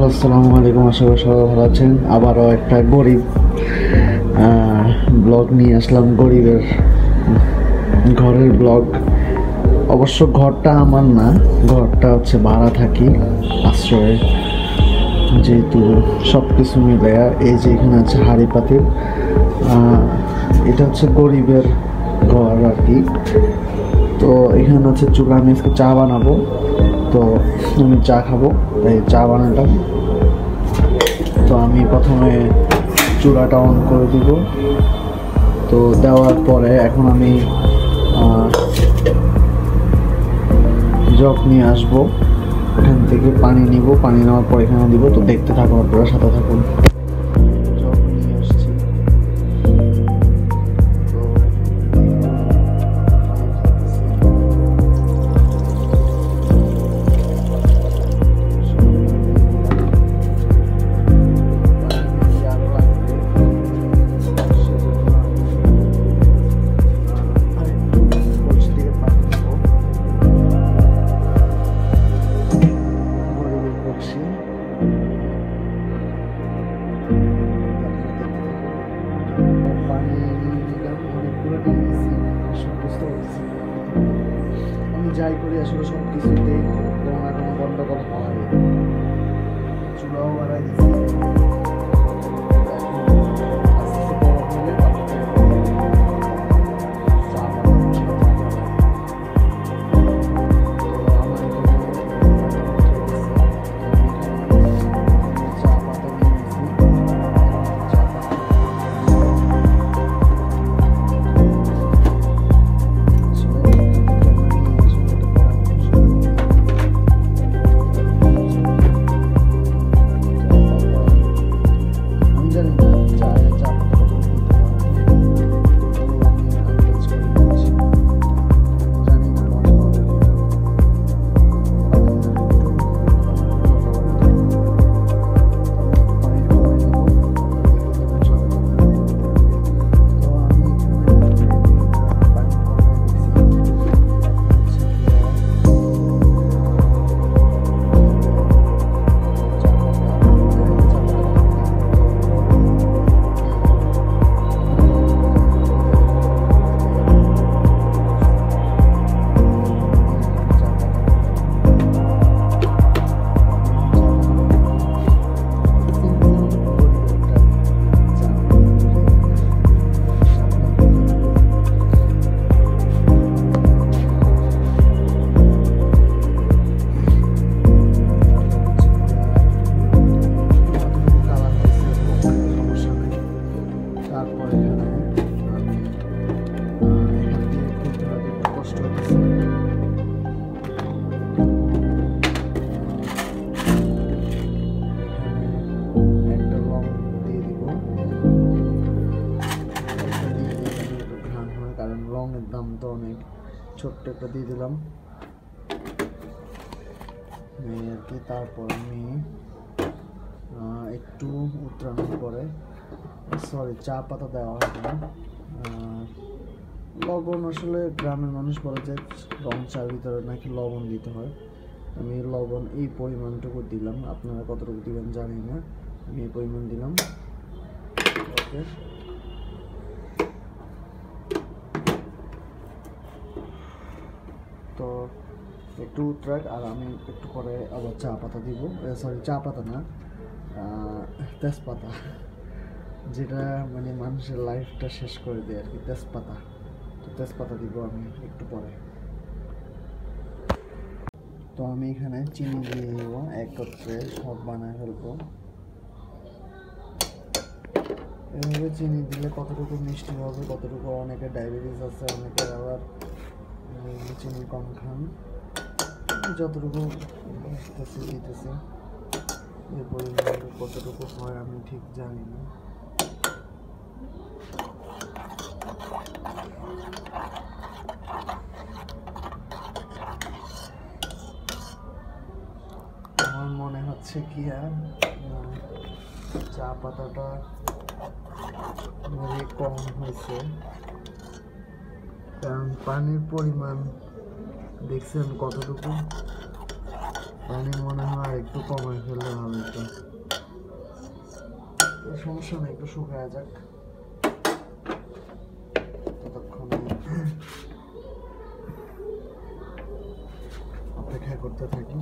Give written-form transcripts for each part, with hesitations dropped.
Hello, আসসালামু আলাইকুম। আশা করি সবাই ভালো আছেন। আবারও একটা গরিব ব্লগ নিয়ে আসলাম, গরিবের ঘরের ব্লগ। অবশ্য ঘরটা আমার না, ঘরটা হচ্ছে ভাড়া থাকি আশ্রয়ে। যেহেতু সব কিছু মিলে এই যে এখানে আছে হাঁড়ি পাতিল, এটা হচ্ছে গরিবের ঘর আর কি। তো এখানে আছে চুলা, আমি আজকে চা বানাবো, তো আমি চা খাবো তাই চা বানালাম। তো আমি প্রথমে চুলাটা অন করে দিব। তো দেওয়ার পরে এখন আমি জগ নিয়ে আসবো, এখান থেকে পানি নিব, পানি নেওয়ার পর এখানে দিব। তো দেখতে থাকুন, আপনারা সাথে থাকুন। জগ নিয়ে আসছি, আমি যাই করি আসলে সব কিছুতেই কোনো না কোনো গন্ডগোল হয়। চুলাও বাড়াই দিচ্ছি। লংয়ের দাম তো অনেক, ছোট্ট একটা দিয়ে দিলাম আর কি। তারপর আমি একটু উতরানোর পরে, সরি চা পাতা দেওয়া হবে না, লবণ। আসলে গ্রামের মানুষ বলে যে রং চার ভিতরে নাকি লবণ দিতে হয়। আমি লবণ এই পরিমাণটুকু দিলাম, আপনারা কতটুকু দিবেন জানি না, আমি এই পরিমাণ দিলাম। ওকে, তো একটু উতরাক, আর আমি একটু পরে আবার চা পাতা দিব। সরি চা পাতা না, তেজপাতা, যেটা মানে মানুষের লাইফটা শেষ করে দেয় আর কি, তেজপাতা। তো তেজপাতা দিব আমি একটু পরে। তো আমি এখানে চিনি দিয়ে দেবো, একত্রে সব বানায় ফেলবো। এভাবে চিনি দিলে কতটুকু মিষ্টি হবে, কতটুকু, অনেকে ডায়াবেটিস আছে, অনেকে আবার চিনি কম খান। যতটুকু দিতেছি, এর পরিমাণ কতটুকু হয় আমি ঠিক জানি না। আমার মনে হচ্ছে কি আর চা পাতাটা কম হয়েছে, কারণ পানির পরিমাণ দেখছেন কতটুকু, পানি মনে হয় একটু কমায় ফেললে ভালো হতো। সমস্যা নেই, একটু শুকায় যাক, ততক্ষণে অপেক্ষা করতে থাকি।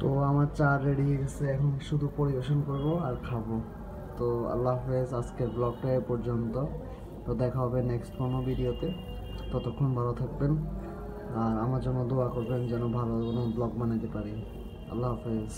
তো আমার চা রেডি হয়ে গেছে, এখন শুধু পরিবেশন করব আর খাবো। তো আল্লাহ হাফেজ, আজকের ব্লগটা এ পর্যন্ত। তো দেখা হবে নেক্সট কোনো ভিডিওতে, ততক্ষণ ভালো থাকবেন আর আমার জন্য দোয়া করবেন যেন ভালো কোনো ব্লগ বানাতে পারি। আল্লাহ হাফেজ।